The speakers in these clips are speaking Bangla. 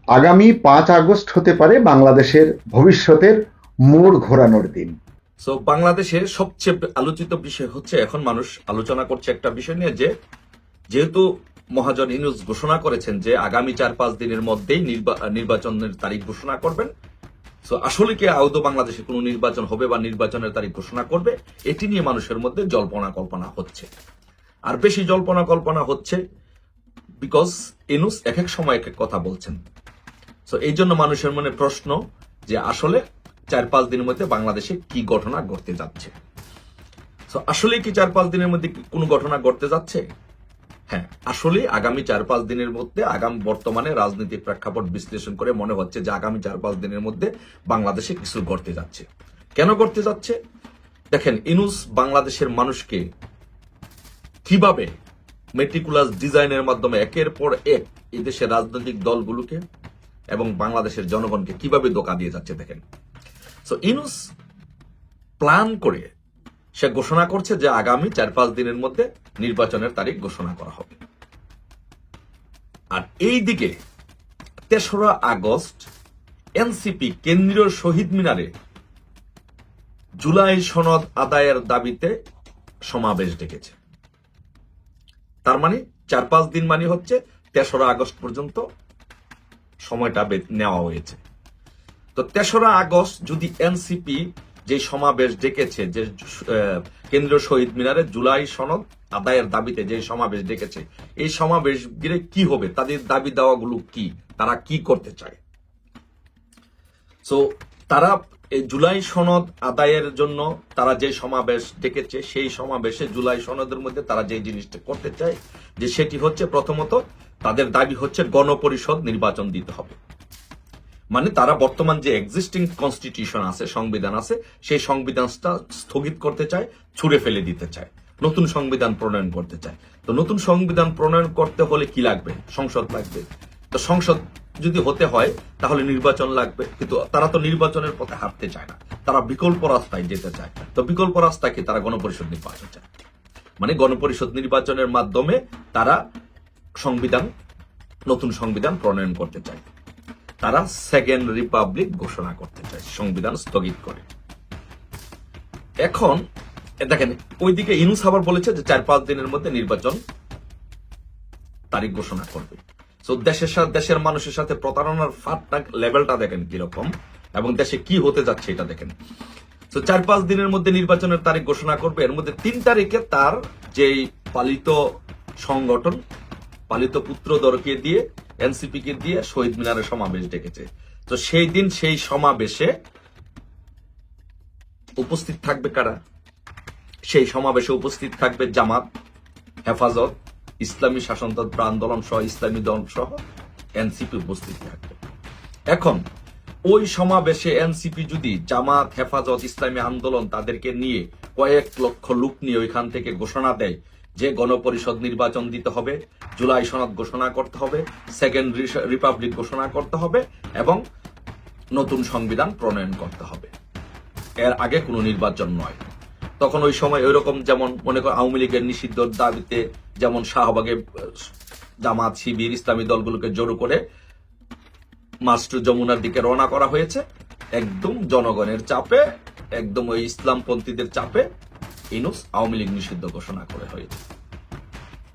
আগামী 5 আগস্ট হতে পারে বাংলাদেশের ভবিষ্যতের মোড় ঘোরানোর দিন। বাংলাদেশের সবচেয়ে আলোচিত বিষয় হচ্ছে, এখন মানুষ আলোচনা করছে একটা বিষয় নিয়ে, যে যেহেতু মহাজন ইউনূস ঘোষণা করেছেন যে আগামী 4-5 দিনের মধ্যেই নির্বাচনের তারিখ ঘোষণা করবেন। আসলে কি আদৌ বাংলাদেশে কোনো নির্বাচন হবে বা নির্বাচনের তারিখ ঘোষণা করবে, এটি নিয়ে মানুষের মধ্যে জল্পনা কল্পনা হচ্ছে। আর বেশি জল্পনা কল্পনা হচ্ছে বিকজ ইউনূস এক এক সময় এক এক কথা বলছেন। এই জন্য মানুষের মনে প্রশ্ন যে আসলে 4-5 দিনের মধ্যে বাংলাদেশে কি ঘটনা ঘটতে যাচ্ছে। আসলে কি 4-5 দিনের মধ্যে কোনো ঘটনা ঘটতে যাচ্ছে? হ্যাঁ, আসলে আগামী 4-5 দিনের মধ্যে, আগামী বর্তমানে রাজনৈতিক প্রেক্ষাপট বিশ্লেষণ করে মনে হচ্ছে যে আগামী 4-5 দিনের মধ্যে বাংলাদেশে কিছু ঘটতে যাচ্ছে। কেন ঘটতে যাচ্ছে? দেখেন, ইউনূস বাংলাদেশের মানুষকে কিভাবে মেটিকুলাস ডিজাইনের মাধ্যমে একের পর এক এই দেশের রাজনৈতিক দলগুলোকে এবং বাংলাদেশের জনগণকে কিভাবে ধোঁকা দিয়ে যাচ্ছে দেখেন। ইউনূস প্ল্যান করে সে ঘোষণা করছে যে আগামী 4-5 দিনের মধ্যে নির্বাচনের তারিখ ঘোষণা করা হবে। আর এই দিকে 3রা আগস্ট এনসিপি কেন্দ্রীয় শহীদ মিনারে জুলাই সনদ আদায়ের দাবিতে সমাবেশ ডেকেছে। তার মানে 4-5 দিন মানে হচ্ছে 3রা আগস্ট পর্যন্ত সময়টা নেওয়া হয়েছে। তো 3রা আগস্ট যদি এনসিপি যে সমাবেশ ডেকেছে, যে কেন্দ্রীয় শহীদ মিনারে জুলাই সনদ আদায়ের দাবিতে যে সমাবেশ ডেকেছে, এই সমাবেশ ঘিরে কি হবে, তাদের দাবি দেওয়াগুলো কি, তারা কি করতে চায়। তারা এই জুলাই সনদ আদায়ের জন্য তারা যে সমাবেশ ডেকেছে, সেই সমাবেশে জুলাই সনদের মধ্যে তারা যে জিনিসটা করতে চায়, যে সেটি হচ্ছে প্রথমত তাদের দাবি হচ্ছে গণপরিষদ নির্বাচন দিতে হবে। মানে তারা বর্তমান যে এক্সিস্টিং কনস্টিটিউশন আছে, সংবিধান আছে, সেই সংবিধানটা স্থগিত করতে চায়, ছুঁড়ে ফেলে দিতে চায়, নতুন সংবিধান প্রণয়ন করতে চায়। তো নতুন সংবিধান প্রণয়ন করতে হলে কি লাগবে? সংসদ লাগবে। তো সংসদ যদি হতে হয় তাহলে নির্বাচন লাগবে, কিন্তু তারা তো নির্বাচনের পথে হাঁটতে চায় না, তারা বিকল্প রাস্তায় যেতে চায়। তো বিকল্প রাস্তাকে তারা গণপরিষদ নির্বাচন চায়, মানে গণপরিষদ নির্বাচনের মাধ্যমে তারা নতুন সংবিধান প্রণয়ন করতে চায়। তারা সেকেন্ড রিপাবলিক ঘোষণা করতে চায়, সংবিধান স্থগিত করে। এখন দেখেন, ওইদিকে ইউনূস আবার বলেছে যে 4-5 দিনের মধ্যে নির্বাচন তারিখ ঘোষণা করবে। দেশের মানুষের সাথে প্রতারণার ফাঁদটা, লেভেলটা দেখেন কিরকম, এবং দেশে কি হতে যাচ্ছে এটা দেখেন। 4-5 দিনের মধ্যে নির্বাচনের তারিখ ঘোষণা করবে। এর মধ্যে 3 তারিখে তার যেই পালিত সংগঠন, পালিত পুত্রধরকে দিয়ে, এনসিপি কে দিয়ে শহীদ মিনারে সমাবেশ ডেকেছে। তো সেই দিন সেই সমাবেশে উপস্থিত থাকবে কারা? সেই সমাবেশে উপস্থিত থাকবে জামাত, হেফাজত, ইসলামী শাসনতন্ত্র আন্দোলন সহ, ইসলামী দল সহ এনসিপি উপস্থিত থাকবে। এখন ওই সমাবেশে এনসিপি যদি জামাত, হেফাজত, ইসলামী আন্দোলন তাদেরকে নিয়ে কয়েক লক্ষ লোক নিয়ে ওইখান থেকে ঘোষণা দেয় যে গণপরিষদ নির্বাচন দিতে হবে, জুলাই সনদ ঘোষণা করতে হবে, সেকেন্ড রিপাবলিক ঘোষণা করতে হবে এবং নতুন সংবিধান প্রণয়ন করতে হবে, এর আগে কোনো নির্বাচন নয়। তখন ওই সময় ওইরকম, যেমন মনে কর আওয়ামী লীগের নিষিদ্ধর দাবিতে যেমন শাহবাগে জামাত, শিবির, ইসলামী দলগুলোকে জড়ো করে মাস্টার যমুনার দিকে রওনা করা হয়েছে, একদম জনগণের চাপে, একদম ওই ইসলামপন্থীদের চাপে ইউনূস আওয়ামী লীগ নিষিদ্ধ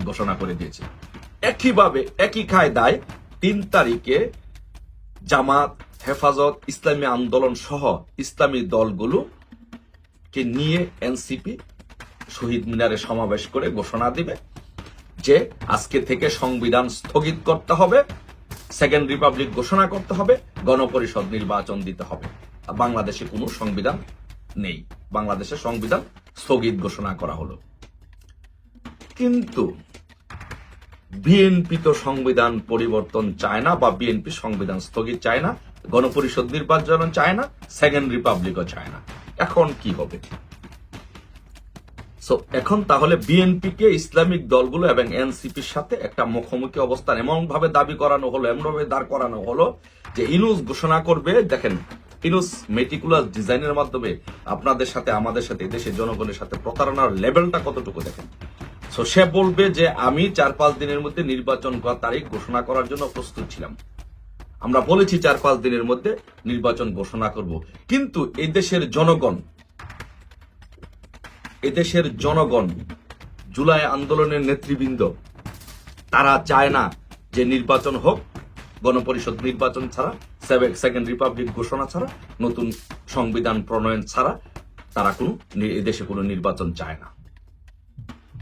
ঘোষণা করে দিয়েছে। একইভাবে একই কায়দায় 3 তারিখে জামাত, হেফাজত, ইসলামী আন্দোলন সহ ইসলামী দলগুলোকে নিয়ে এনসিপি শহীদ মিনারে সমাবেশ করে ঘোষণা দিবে যে আজকে থেকে সংবিধান স্থগিত করতে হবে, সেকেন্ড রিপাবলিক ঘোষণা করতে হবে, গণপরিষদ নির্বাচন দিতে হবে। বাংলাদেশে কোনো সংবিধান নেই, বাংলাদেশের সংবিধান স্থগিত ঘোষণা করা হলো। কিন্তু বিএনপি তো সংবিধান পরিবর্তন চায় না, বা বিএনপি সংবিধান স্থগিত চায় না, গণপরিষদ নির্বাচন চায় না, সেকেন্ড রিপাবলিকও চায় না। এখন কি হবে? এখন তাহলে বিএনপি কে ইসলামিক দলগুলো এবং এনসিপির সাথে একটা মুখোমুখি অবস্থান এমন ভাবে দাবি করানো হলো, এমন ভাবে দাঁড় করানো হলো যে ইউনূস ঘোষণা করবে। দেখেন, ইউনূস মেটিকুলাস ডিজাইনের মাধ্যমে আপনাদের সাথে, আমাদের সাথে, দেশের জনগণের সাথে প্রতারণার লেভেলটা কতটুকু দেখেন। সে বলবে যে আমি 4-5 দিনের মধ্যে নির্বাচন করার তারিখ ঘোষণা করার জন্য প্রস্তুত ছিলাম, আমরা বলেছি 4-5 দিনের মধ্যে নির্বাচন ঘোষণা করব, কিন্তু এদেশের জনগণ জুলাই আন্দোলনের নেতৃবৃন্দ তারা চায় না যে নির্বাচন হোক, গণপরিষদ নির্বাচন ছাড়া, সেকেন্ড রিপাবলিক ঘোষণা ছাড়া, নতুন সংবিধান প্রণয়ন ছাড়া তারা এদেশে কোনো নির্বাচন চায় না।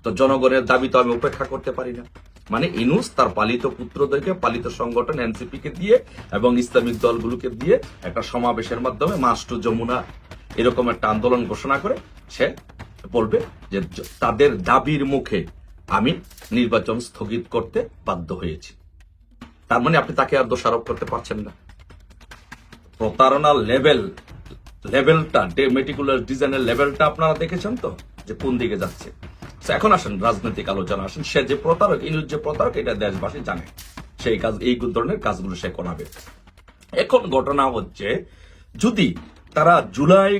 তো জনগণের দাবি তো আমি উপেক্ষা করতে পারি না। মানে ইনুস তার পালিত পুত্রদেরকে, পালিত সংগঠন এনসিপি কে দিয়ে এবং ইসলামিক দলগুলোকে দিয়ে একটা সমাবেশের মাধ্যমে মার্চ টু যমুনা এরকম একটা আন্দোলন ঘোষণা করে সে বলবে যে তাদের দাবির মুখে আমি নির্বাচন স্থগিত করতে বাধ্য হয়েছি। তার মানে আপনি তাকে আর দোষারোপ করতে পারছেন না। প্রতারণার লেভেলটা, মেটিকুলার ডিজাইনের লেভেলটা আপনারা দেখেছেন তো যে কোন দিকে যাচ্ছে। এখন আসেন রাজনৈতিক আলোচনা আসেন। সে যে প্রতারক, ইনুস যে প্রতারক, এটা দেশবাসী জানে। সেই কাজ, এই ধরনের কাজগুলো সে করাবে। এখন ঘটনা হচ্ছে, যদি তারা জুলাই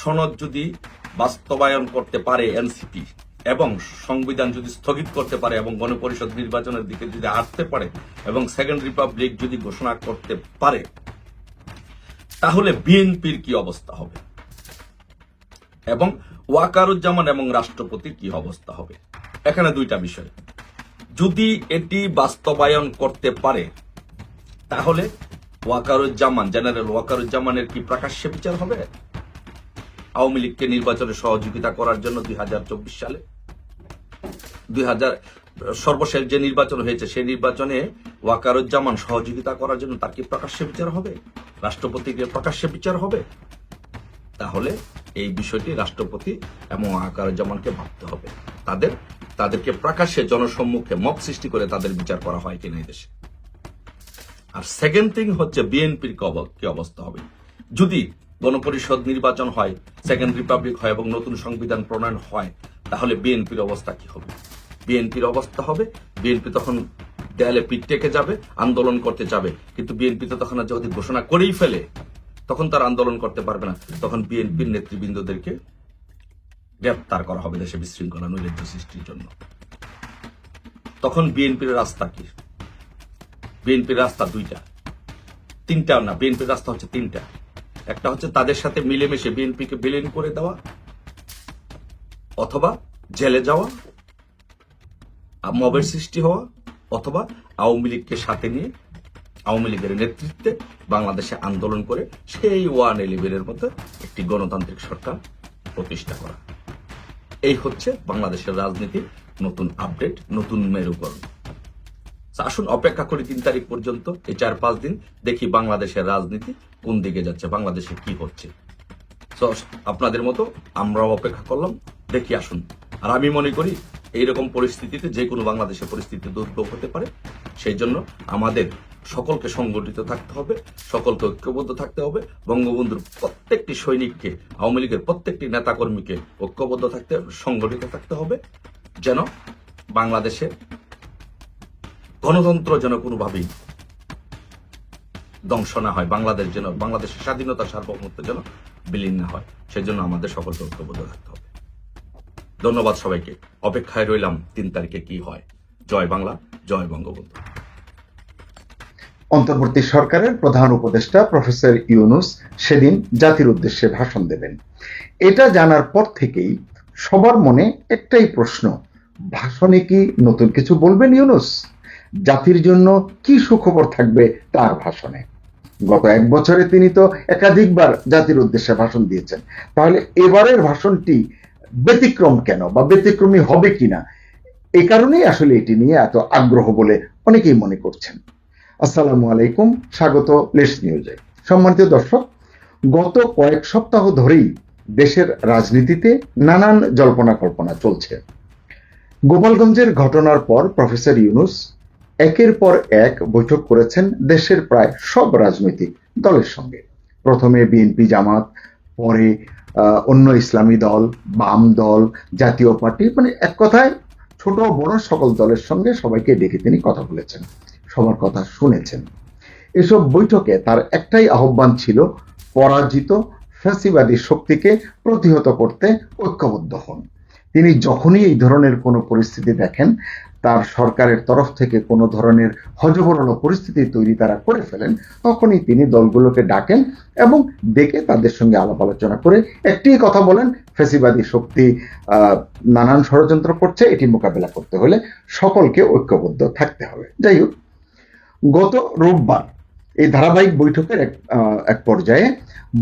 সনদ যদি বাস্তবায়ন করতে পারে এনসিপি, এবং সংবিধান যদি স্থগিত করতে পারে এবং গণপরিষদ নির্বাচনের দিকে যদি আসতে পারে এবং সেকেন্ড রিপাবলিক যদি ঘোষণা করতে পারে, তাহলে বিএনপির কি অবস্থা হবে এবং ওয়াকারুজ্জামান এবং রাষ্ট্রপতির কি অবস্থা হবে। এখানে দুইটা বিষয়। যদি এটি বাস্তবায়ন করতে পারে, তাহলে জেনারেল ওয়াকারুজ্জামানের কি প্রকাশ্যে বিচার হবে আওয়ামী লীগকে নির্বাচনে সহযোগিতা করার জন্য 2024 সালে? সর্বশেষ যে নির্বাচন হয়েছে সেই নির্বাচনে ওয়াকারুজ্জামান সহযোগিতা করার জন্য তার কি প্রকাশ্যে বিচার হবে? রাষ্ট্রপতিকে প্রকাশ্যে বিচার হবে? তাহলে এই বিষয়টি রাষ্ট্রপতি এবং ওয়াকারুজ্জামানকে ভাবতে হবে। তাদেরকে প্রকাশ্যে জনসম্মুখে মব সৃষ্টি করে তাদের বিচার করা হয় কিনা এই দেশে। আর সেকেন্ড থিং হচ্ছে বিএনপির কি অবস্থা হবে যদি গণপরিষদ নির্বাচন হয়, সেকেন্ড রিপাবলিক হয় এবং নতুন সংবিধান প্রণয়ন হয়, তাহলে বিএনপির অবস্থা কি হবে? বিএনপির অবস্থা হবে, বিএনপি তখন দেয়ালে পিঠ টেকে যাবে, আন্দোলন করতে যাবে, কিন্তু বিএনপি তো তখন যদি ঘোষণা করেই ফেলে, তখন তার আন্দোলন করতে পারবে না। তখন বিএনপির নেতৃবৃন্দদেরকে গ্রেপ্তার করা হবে দেশে বিশৃঙ্খলা নৈরাজ্য সৃষ্টির জন্য। তখন বিএনপির রাস্তা কি? বিএনপির রাস্তা তিনটা না, বিএনপির রাস্তা হচ্ছে তিনটা। একটা হচ্ছে তাদের সাথে মিলেমিশে বিএনপিকে বিলীন করে দেওয়া, অথবা জেলে যাওয়া, মবের সৃষ্টি হওয়া, অথবা আওয়ামী লীগকে সাথে নিয়ে আওয়ামী লীগের নেতৃত্বে বাংলাদেশে আন্দোলন করে সেই 111-এর মতো একটি গণতান্ত্রিক সরকার প্রতিষ্ঠা করা। এই হচ্ছে বাংলাদেশের রাজনীতির নতুন আপডেট, নতুন মেরুকরণ। আসুন অপেক্ষা করি 3 তারিখ পর্যন্ত, এই 4-5 দিন দেখি বাংলাদেশের রাজনীতি কোন দিকে যাচ্ছে, বাংলাদেশে কি হচ্ছে। আপনাদের মতো আমরাও অপেক্ষা করলাম, দেখি আসুন। আর আমি মনে করি এইরকম পরিস্থিতিতে যে কোনো বাংলাদেশের পরিস্থিতি দুর্ভোগ হতে পারে। সেই জন্য আমাদের সকলকে সংগঠিত থাকতে হবে, সকলকে ঐক্যবদ্ধ থাকতে হবে। বঙ্গবন্ধুর প্রত্যেকটি সৈনিককে, আওয়ামী লীগের প্রত্যেকটি নেতাকর্মীকে ঐক্যবদ্ধ থাকতে, সংগঠিত থাকতে হবে, যেন বাংলাদেশে গণতন্ত্র যেন কোনোভাবেই ধ্বংস না হয়, বাংলাদেশের স্বাধীনতা সার্বভৌমত্ব যেন বিলীন না হয়। সেজন্য আমাদের সকলকে ঐক্যবদ্ধ থাকতে হবে। ধন্যবাদ সবাইকে। অপেক্ষায় রইলাম 3 তারিখে কি হয়। জয় বাংলা, জয় বঙ্গবন্ধু। অন্তর্বর্তী সরকারের প্রধান উপদেষ্টা প্রফেসর ইউনূস সেদিন জাতির উদ্দেশ্যে ভাষণ দেবেন। এটা জানার পর থেকেই সবার মনে একটাই প্রশ্ন, ভাষণে কি নতুন কিছু বলবেন ইউনূস? জাতির জন্য কি সুখবর থাকবে তার ভাষণে? গত 1 বছরে তিনি তো একাধিকবার জাতির উদ্দেশ্যে ভাষণ দিয়েছেন, তাহলে এবারের ভাষণটি ব্যতিক্রম কেন, বা ব্যতিক্রমী হবে কিনা? এই কারণেই আসলে এটি নিয়ে এত আগ্রহ বলে অনেকেই মনে করছেন। আসসালামু আলাইকুম, স্বাগত লেটস নিউজে। সম্মানিত দর্শক, গত কয়েক সপ্তাহ ধরেই দেশের রাজনীতিতে নানান জল্পনা কল্পনা চলছে। গোপালগঞ্জের ঘটনার পর প্রফেসর ইউনূস একের পর এক বৈঠক করেছেন দেশের প্রায় সব রাজনৈতিক দলের সঙ্গে। প্রথমে বিএনপি জামাত, পরে অন্য ইসলামী দল, বাম দল, জাতীয় পার্টি, মানে এক কথায় ছোট বড় সকল দলের সঙ্গে সবাইকে ডেকে তিনি কথা বলেছেন, সবার কথা শুনেছেন। এসব বৈঠকে তার একটাই আহ্বান ছিল, পরাজিত ফ্যাসিবাদী শক্তিকে প্রতিহত করতে ঐক্যবদ্ধ হন। তিনি যখনই এই ধরনের কোনো পরিস্থিতি দেখেন, তার সরকারের তরফ থেকে কোনো ধরনের হযবরল পরিস্থিতি তৈরি তারা করে ফেলেন, তখনই তিনি দলগুলোকে ডাকেন এবং ডেকে তাদের সঙ্গে আলাপ আলোচনা করে একটি কথা বলেন, ফ্যাসিবাদী শক্তি নানান ষড়যন্ত্র করছে, এটি মোকাবেলা করতে হলে সকলকে ঐক্যবদ্ধ থাকতে হবে। যাই হোক, গত রোববার এই ধারাবাহিক বৈঠকের এক পর্যায়ে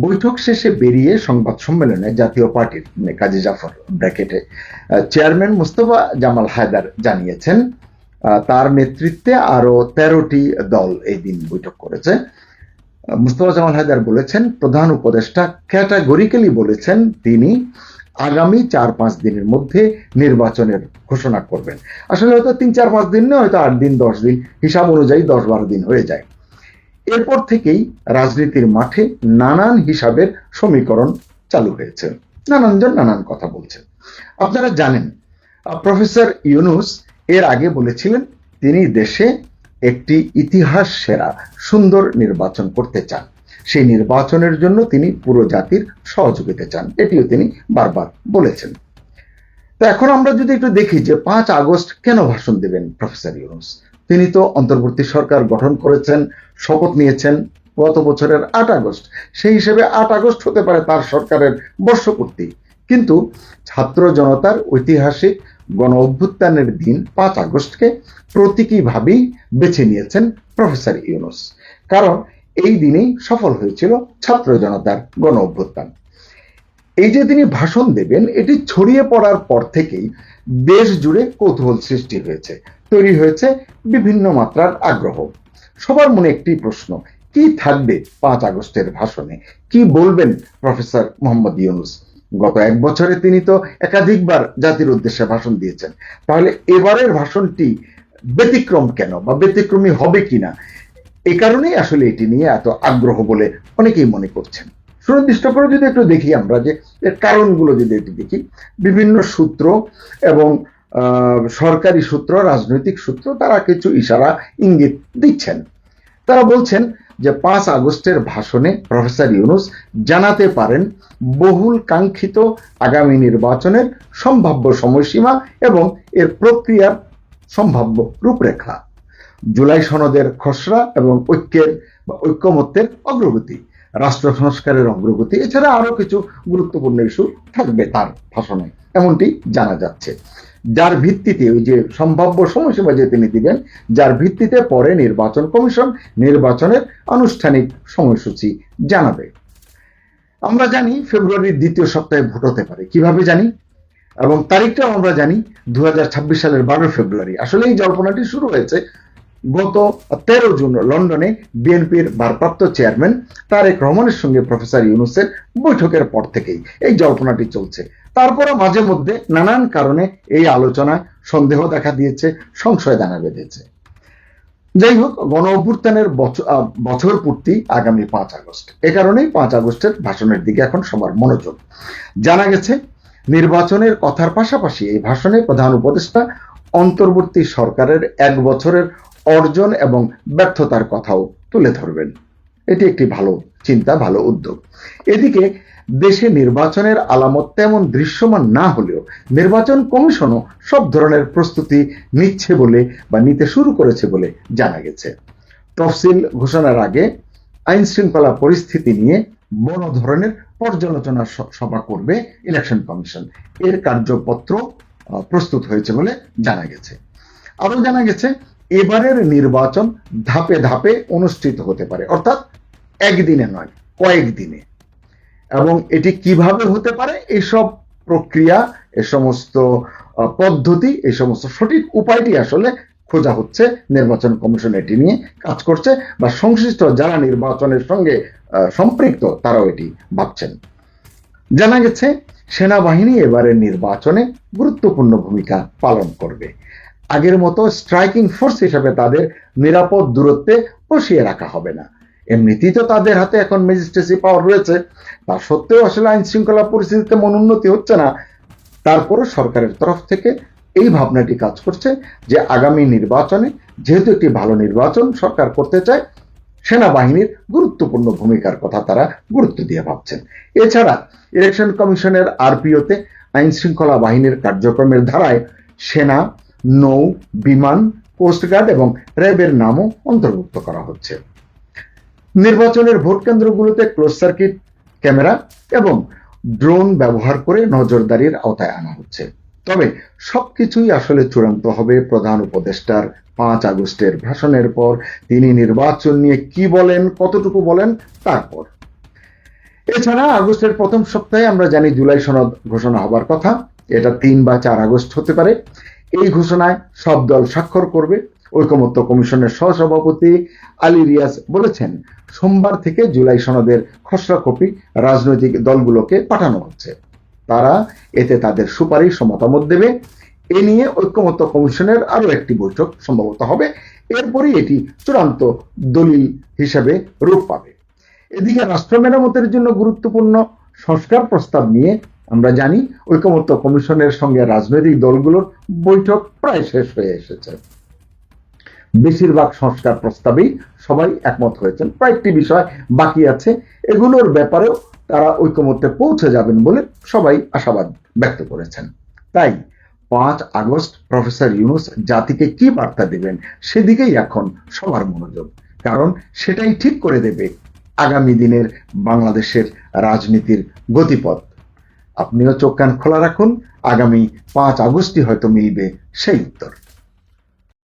বৈঠক শেষে বেরিয়ে সংবাদ সম্মেলনে জাতীয় পার্টির কাজী জাফর ব্র্যাকেটে চেয়ারম্যান মুস্তফা জামাল হায়দার জানিয়েছেন তার নেতৃত্বে আরো 13টি দল এই দিন বৈঠক করেছে। মুস্তফা জামাল হায়দার বলেছেন, প্রধান উপদেষ্টা ক্যাটাগরিক্যালি বলেছেন তিনি আগামী 4-5 দিনের মধ্যে নির্বাচনের ঘোষণা করবেন। আসলে হয়তো 3-4-5 দিন না, হয়তো 8 দিন 10 দিন, হিসাব অনুযায়ী 10-12 দিন হয়ে যায়। এরপর থেকেই রাজনীতির মাঠে নানান হিসাবের সমীকরণ চালু হয়েছে, নানানজন নানান কথা বলছেন। আপনারা জানেন প্রফেসর ইউনূস এর আগে বলেছিলেন তিনি দেশে একটি ইতিহাস সেরা সুন্দর নির্বাচন করতে চান, সেই নির্বাচনের জন্য তিনি পুরো জাতির সহযোগিতা চান, এটিও তিনি বারবার বলেছেন। তো এখন আমরা যদি একটু দেখি যে 5 আগস্ট কেন ভাষণ দেবেন প্রফেসর ইউনূস। তিনি তো অন্তর্বর্তী সরকার গঠন করেছেন, শপথ নিয়েছেন গত বছরের 8 আগস্ট, সেই হিসেবে 8 আগস্ট হতে পারে তার সরকারের বর্ষপূর্তি, কিন্তু ছাত্র জনতার ঐতিহাসিক গণ অভ্যুত্থানের দিন 5 আগস্টকে প্রতীকীভাবেই বেছে নিয়েছেন প্রফেসর ইউনূস, কারণ এই দিনেই সফল হয়েছিল ছাত্র জনতার গণ অভ্যুত্থান। এই যে তিনি ভাষণ দেবেন, এটি ছড়িয়ে পড়ার পর থেকেই দেশ জুড়ে কৌতূহল সৃষ্টি হয়েছে, তৈরি হয়েছে বিভিন্ন মাত্রার আগ্রহ। সবার মনে একটি প্রশ্ন, কি থাকবে 5 আগস্টের ভাষণে, কি বলবেন প্রফেসর মোহাম্মদ ইউনূস। গত 1 বছরে তিনি তো একাধিকবার জাতির উদ্দেশ্যে ভাষণ দিয়েছেন, তাহলে এবারের ভাষণটি ব্যতিক্রম কেন বা ব্যতিক্রমী হবে কিনা, এই কারণেই আসলে এটি নিয়ে এত আগ্রহ বলে অনেকেই মনে করছেন। সুনির্দিষ্ট করে যদি একটু দেখি আমরা, যে এর কারণগুলো যদি একটু দেখি, বিভিন্ন সূত্র এবং সরকারি সূত্র, রাজনৈতিক সূত্র, তারা কিছু ইশারা ইঙ্গিত দিচ্ছেন। তারা বলছেন যে 5 আগস্টের ভাষণে প্রফেসর ইউনূস জানাতে পারেন বহুল কাঙ্ক্ষিত আগামী নির্বাচনের সম্ভাব্য সময়সীমা এবং এর প্রক্রিয়ার সম্ভাব্য রূপরেখা, জুলাই সনদের খসড়া এবং ঐক্যমত্যের অগ্রগতি, রাষ্ট্র সংস্কারের অগ্রগতি, এছাড়া আরো কিছু গুরুত্বপূর্ণ ইস্যু থাকবে তার ভাষণে, এমনটি জানা যাচ্ছে। যার ভিত্তিতে ওই যে সম্ভাব্য সময়সীমা যে তিনি দিবেন, যার ভিত্তিতে পরে নির্বাচন কমিশন নির্বাচনের আনুষ্ঠানিক সময়সূচি জানাবে। আমরা জানি ফেব্রুয়ারির 2য় সপ্তাহে ভোট হতে পারে। কিভাবে জানি এবং তারিখটাও আমরা জানি 2026 সালের 12 ফেব্রুয়ারি। আসলে এই জল্পনাটি শুরু হয়েছে গত 13 জুন লন্ডনে বিএনপির ভারপ্রাপ্ত চেয়ারম্যান তারেক রহমানের সঙ্গে প্রফেসর ইউনূসের বৈঠকের পর থেকেই এই জল্পনাটি চলছে। তারপরে মাঝে মধ্যে নানান কারণে এই আলোচনায় সন্দেহ দেখা দিয়েছে, সংশয় দানা বেঁধেছে। যাই হোক, গণ অভ্যুত্থানের বছর পূর্তি আগামী 5 আগস্ট, এ কারণেই 5 আগস্টের ভাষণের দিকে এখন সবার মনোযোগ। জানা গেছে নির্বাচনের কথার পাশাপাশি এই ভাষণে প্রধান উপদেষ্টা অন্তর্বর্তী সরকারের 1 বছরের অর্জন এবং ব্যর্থতার কথাও তুলে ধরবেন। এটি একটি ভালো চিন্তা, ভালো উদ্যোগ। এদিকে দেশে নির্বাচনের আলামত তেমন দৃশ্যমান না হলেও নির্বাচন কমিশনও সব ধরনের প্রস্তুতি নিচ্ছে বলে বা নিতে শুরু করেছে বলে জানা গেছে। তফসিল ঘোষণার আগে আইন শৃঙ্খলা পরিস্থিতি নিয়ে বড় ধরনের পর্যালোচনা সভা করবে ইলেকশন কমিশন, এর কার্যপত্র প্রস্তুত হয়েছে বলে জানা গেছে। আরো জানা গেছে এবারের নির্বাচন ধাপে ধাপে অনুষ্ঠিত হতে পারে, অর্থাৎ একদিনে নয়, কয়েকদিনে। এবং এটি কিভাবে হতে পারে, এইসব প্রক্রিয়া, এই সমস্ত পদ্ধতি, এই সমস্ত সঠিক উপায়টি আসলে খোঁজা হচ্ছে। নির্বাচন কমিশন এটি নিয়ে কাজ করছে, বা সংশ্লিষ্ট যারা নির্বাচনের সঙ্গে সম্পৃক্ত তারাও এটি ভাবছেন। জানা গেছে সেনাবাহিনী এবারের নির্বাচনে গুরুত্বপূর্ণ ভূমিকা পালন করবে। আগের মতো স্ট্রাইকিং ফোর্স হিসেবে তাদের নিরাপদ দূরত্বে বসিয়ে রাখা হবে না। এমনিতেই তো তাদের হাতে এখন ম্যাজিস্ট্রেসি পাওয়ার রয়েছে, তা সত্ত্বেও আসলে আইন শৃঙ্খলা পরিস্থিতিতে তেমন উন্নতি হচ্ছে না। তারপরে সরকারের তরফ থেকে এই ভাবনাটি কাজ করছে যে আগামী নির্বাচনে, যেহেতু একটি ভালো নির্বাচন সরকার করতে চায়, সেনাবাহিনীর গুরুত্বপূর্ণ ভূমিকার কথা তারা গুরুত্ব দিয়ে ভাবছেন। এছাড়া ইলেকশন কমিশনের আরপিওতে আইন শৃঙ্খলা বাহিনীর কার্যক্রমের ধারায় সেনা, নৌ, বিমান, কোস্টগার্ড এবং র্যাবের নামও অন্তর্ভুক্ত করা হচ্ছে। নির্বাচনের ভোট কেন্দ্রগুলোতে ক্লোজ সার্কিট ক্যামেরা এবং ড্রোন ব্যবহার করে নজরদারির আওতায় আনা হচ্ছে। তবে সবকিছুই আসলে চূড়ান্ত হবে প্রধান উপদেষ্টার 5 আগস্টের ভাষণের পর। তিনি নির্বাচন নিয়ে কি বলেন, কতটুকু বলেন তারপর। এছাড়া আগস্টের প্রথম সপ্তাহে আমরা জানি জুলাই সনদ ঘোষণা হবার কথা। এটা 3 বা 4 আগস্ট হতে পারে। এই ঘোষণায় সব দল স্বাক্ষর করবে। ঐকমত্য কমিশনের সহসভাপতি আলী রিয়াজ বলেছেন, সোমবার থেকে জুলাই সনদের খসড়া কপি রাজনৈতিক দলগুলোকে পাঠানো হচ্ছে। তারা এতে তাদের সুপারিশ ও মতামত দেবে। এ নিয়ে ঐকমত্য কমিশনের আরো একটি বৈঠক সম্ভবত হবে। এরপরই এটি চূড়ান্ত দলিল হিসেবে রূপ পাবে। এদিকে রাষ্ট্র মেরামতের জন্য গুরুত্বপূর্ণ সংস্কার প্রস্তাব নিয়ে আমরা জানি ঐকমত্য কমিশনের সঙ্গে রাজনৈতিক দলগুলোর বৈঠক প্রায় শেষ হয়ে এসেছে। বেশিরভাগ সংস্কার প্রস্তাবেই সবাই একমত হয়েছেন। কয়েকটি বিষয় বাকি আছে, এগুলোর ব্যাপারেও তারা ঐকমত্যে পৌঁছে যাবেন বলে সবাই আশাবাদ ব্যক্ত করেছেন। তাই 5 আগস্ট প্রফেসর ইউনূস জাতিকে কি বার্তা দেবেন সেদিকেই এখন সবার মনোযোগ, কারণ সেটাই ঠিক করে দেবে আগামী দিনের বাংলাদেশের রাজনীতির গতিপথ। আপনিও চোখ কান খোলা রাখুন, আগামী 5 আগস্টই হয়তো মিলবে সেই উত্তর।